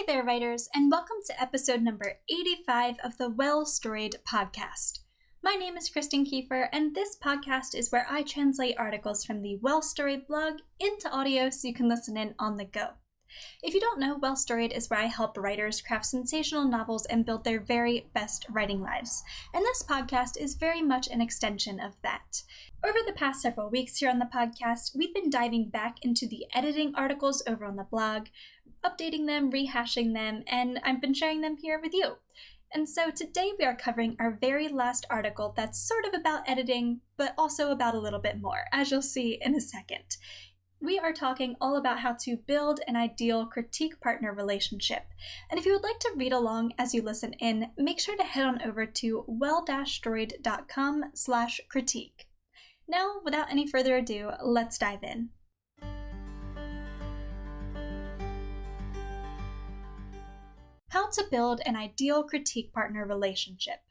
Hey there, writers, and welcome to episode number 85 of the Well-Storied podcast. My name is Kristen Kiefer, and this podcast is where I translate articles from the Well-Storied blog into audio so you can listen in on the go. If you don't know, Well-Storied is where I help writers craft sensational novels and build their very best writing lives, and this podcast is very much an extension of that. Over the past several weeks here on the podcast, we've been diving back into the editing articles over on the blog, updating them, rehashing them, and I've been sharing them here with you. And so today we are covering our very last article that's sort of about editing, but also about a little bit more, as you'll see in a second. We are talking all about how to build an ideal critique partner relationship. And if you would like to read along as you listen in, make sure to head on over to well-storied.com/critique. Now, without any further ado, let's dive in. How to build an ideal critique partner relationship.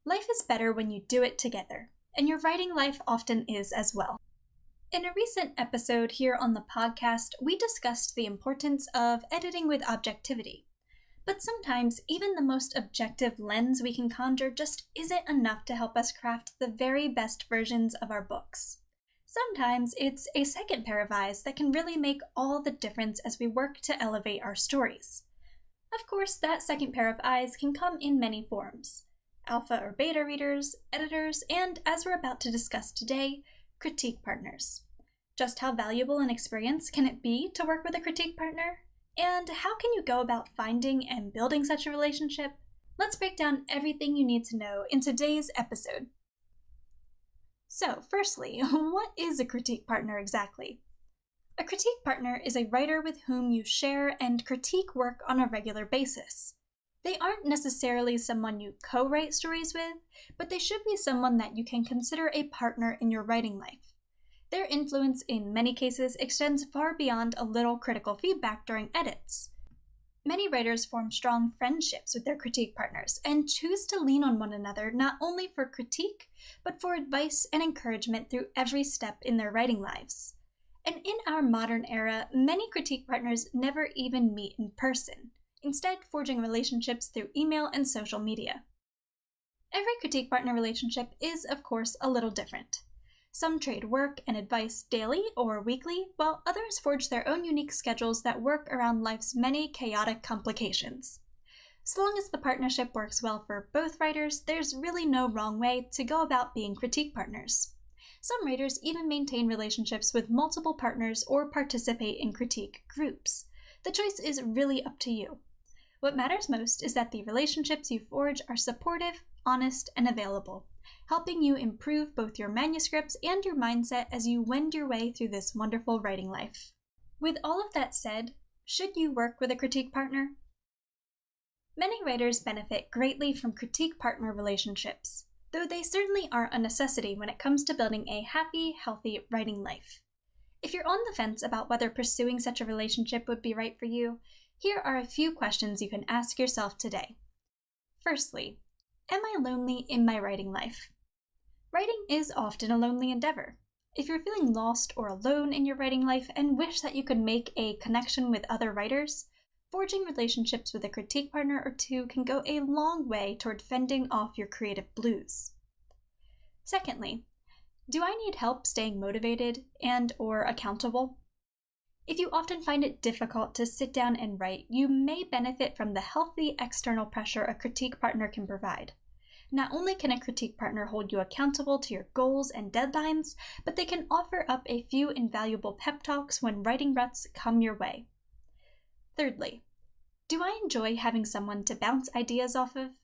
Life is better when you do it together, and your writing life often is as well. In a recent episode here on the podcast, we discussed the importance of editing with objectivity. But sometimes, even the most objective lens we can conjure just isn't enough to help us craft the very best versions of our books. Sometimes it's a second pair of eyes that can really make all the difference as we work to elevate our stories. Of course, that second pair of eyes can come in many forms: alpha or beta readers, editors, and, as we're about to discuss today, critique partners. Just how valuable an experience can it be to work with a critique partner? And how can you go about finding and building such a relationship? Let's break down everything you need to know in today's episode. So, firstly, what is a critique partner exactly? A critique partner is a writer with whom you share and critique work on a regular basis. They aren't necessarily someone you co-write stories with, but they should be someone that you can consider a partner in your writing life. Their influence in many cases extends far beyond a little critical feedback during edits. Many writers form strong friendships with their critique partners and choose to lean on one another not only for critique, but for advice and encouragement through every step in their writing lives. And in our modern era, many critique partners never even meet in person, instead forging relationships through email and social media. Every critique partner relationship is, of course, a little different. Some trade work and advice daily or weekly, while others forge their own unique schedules that work around life's many chaotic complications. So long as the partnership works well for both writers, there's really no wrong way to go about being critique partners. Some writers even maintain relationships with multiple partners or participate in critique groups. The choice is really up to you. What matters most is that the relationships you forge are supportive, honest, and available, helping you improve both your manuscripts and your mindset as you wend your way through this wonderful writing life. With all of that said, should you work with a critique partner? Many writers benefit greatly from critique partner relationships, though they certainly aren't a necessity when it comes to building a happy, healthy writing life. If you're on the fence about whether pursuing such a relationship would be right for you, here are a few questions you can ask yourself today. Firstly, am I lonely in my writing life? Writing is often a lonely endeavor. If you're feeling lost or alone in your writing life and wish that you could make a connection with other writers, forging relationships with a critique partner or two can go a long way toward fending off your creative blues. Secondly, do I need help staying motivated and/or accountable? If you often find it difficult to sit down and write, you may benefit from the healthy external pressure a critique partner can provide. Not only can a critique partner hold you accountable to your goals and deadlines, but they can offer up a few invaluable pep talks when writing ruts come your way. Thirdly, do I enjoy having someone to bounce ideas off of?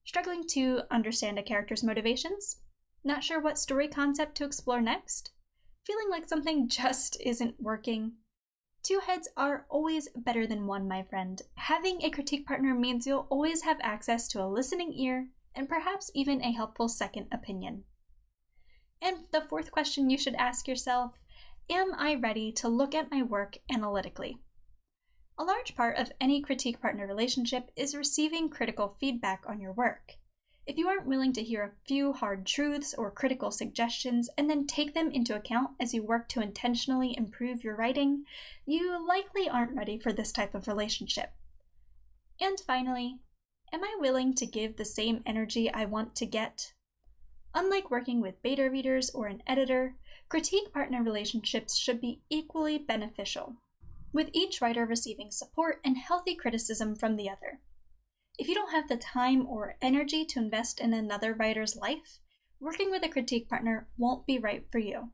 Struggling to understand a character's motivations? Not sure what story concept to explore next? Feeling like something just isn't working? Two heads are always better than one, my friend. Having a critique partner means you'll always have access to a listening ear and perhaps even a helpful second opinion. And the fourth question you should ask yourself, am I ready to look at my work analytically? A large part of any critique partner relationship is receiving critical feedback on your work. If you aren't willing to hear a few hard truths or critical suggestions and then take them into account as you work to intentionally improve your writing, you likely aren't ready for this type of relationship. And finally, am I willing to give the same energy I want to get? Unlike working with beta readers or an editor, critique partner relationships should be equally beneficial, with each writer receiving support and healthy criticism from the other. If you don't have the time or energy to invest in another writer's life, working with a critique partner won't be right for you.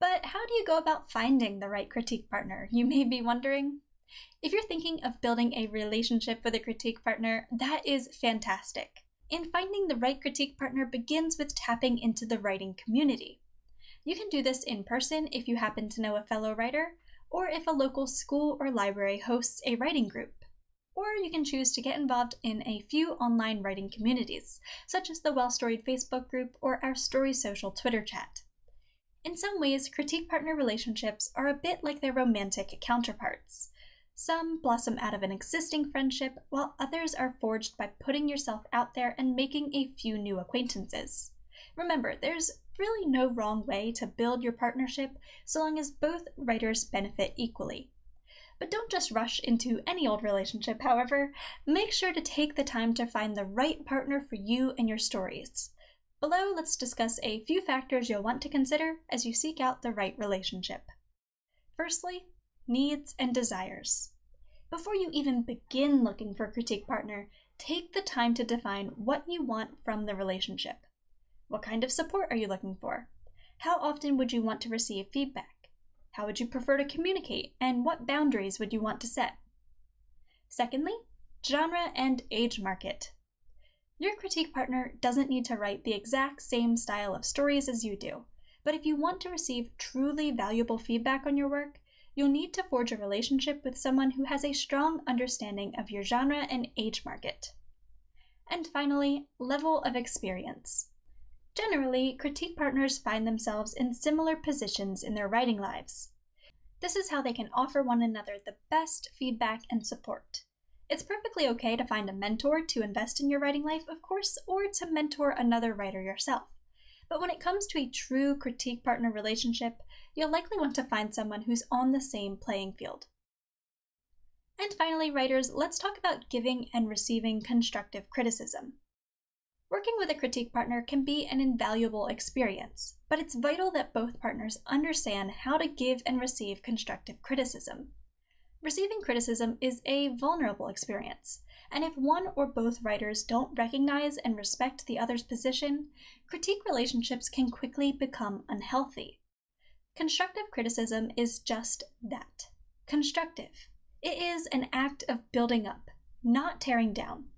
But how do you go about finding the right critique partner, you may be wondering? If you're thinking of building a relationship with a critique partner, that is fantastic. And finding the right critique partner begins with tapping into the writing community. You can do this in person if you happen to know a fellow writer, or if a local school or library hosts a writing group. Or you can choose to get involved in a few online writing communities, such as the Well-Storied Facebook group or our Story Social Twitter chat. In some ways, critique partner relationships are a bit like their romantic counterparts. Some blossom out of an existing friendship, while others are forged by putting yourself out there and making a few new acquaintances. Remember, there's really no wrong way to build your partnership so long as both writers benefit equally. But don't just rush into any old relationship, however. Make sure to take the time to find the right partner for you and your stories. Below, let's discuss a few factors you'll want to consider as you seek out the right relationship. Firstly, needs and desires. Before you even begin looking for a critique partner, take the time to define what you want from the relationship. What kind of support are you looking for? How often would you want to receive feedback? How would you prefer to communicate, and what boundaries would you want to set? Secondly, genre and age market. Your critique partner doesn't need to write the exact same style of stories as you do, but if you want to receive truly valuable feedback on your work, you'll need to forge a relationship with someone who has a strong understanding of your genre and age market. And finally, level of experience. Generally, critique partners find themselves in similar positions in their writing lives. This is how they can offer one another the best feedback and support. It's perfectly okay to find a mentor to invest in your writing life, of course, or to mentor another writer yourself. But when it comes to a true critique partner relationship, you'll likely want to find someone who's on the same playing field. And finally, writers, let's talk about giving and receiving constructive criticism. Working with a critique partner can be an invaluable experience, but it's vital that both partners understand how to give and receive constructive criticism. Receiving criticism is a vulnerable experience, and if one or both writers don't recognize and respect the other's position, critique relationships can quickly become unhealthy. Constructive criticism is just that, constructive. It is an act of building up, not tearing down.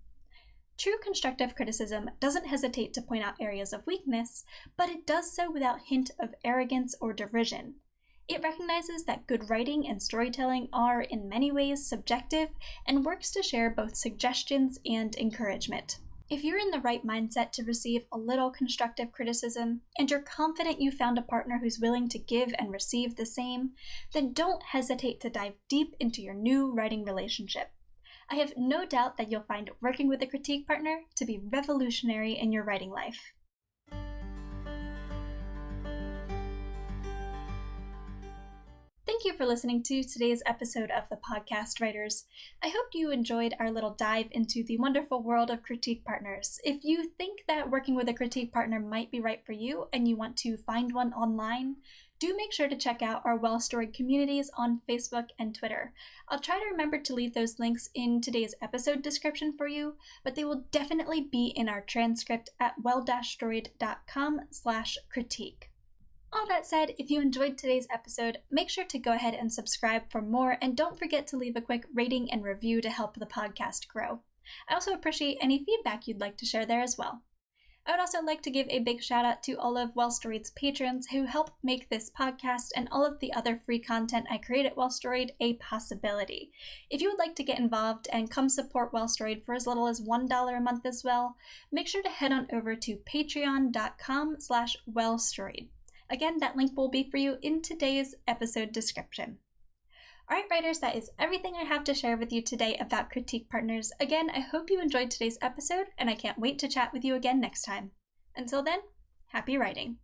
True constructive criticism doesn't hesitate to point out areas of weakness, but it does so without hint of arrogance or derision. It recognizes that good writing and storytelling are, in many ways, subjective and works to share both suggestions and encouragement. If you're in the right mindset to receive a little constructive criticism, and you're confident you found a partner who's willing to give and receive the same, then don't hesitate to dive deep into your new writing relationship. I have no doubt that you'll find working with a critique partner to be revolutionary in your writing life. Thank you for listening to today's episode of the podcast, writers. I hope you enjoyed our little dive into the wonderful world of critique partners. If you think that working with a critique partner might be right for you and you want to find one online, do make sure to check out our well-storied communities on Facebook and Twitter. I'll try to remember to leave those links in today's episode description for you, but they will definitely be in our transcript at well-storied.com/critique. All that said, if you enjoyed today's episode, make sure to go ahead and subscribe for more, and don't forget to leave a quick rating and review to help the podcast grow. I also appreciate any feedback you'd like to share there as well. I would also like to give a big shout out to all of Well-Storied's patrons who help make this podcast and all of the other free content I create at Well-Storied a possibility. If you would like to get involved and come support Well-Storied for as little as $1 a month as well, make sure to head on over to patreon.com/wellstoried. Again, that link will be for you in today's episode description. Alright, writers, that is everything I have to share with you today about critique partners. Again, I hope you enjoyed today's episode, and I can't wait to chat with you again next time. Until then, happy writing!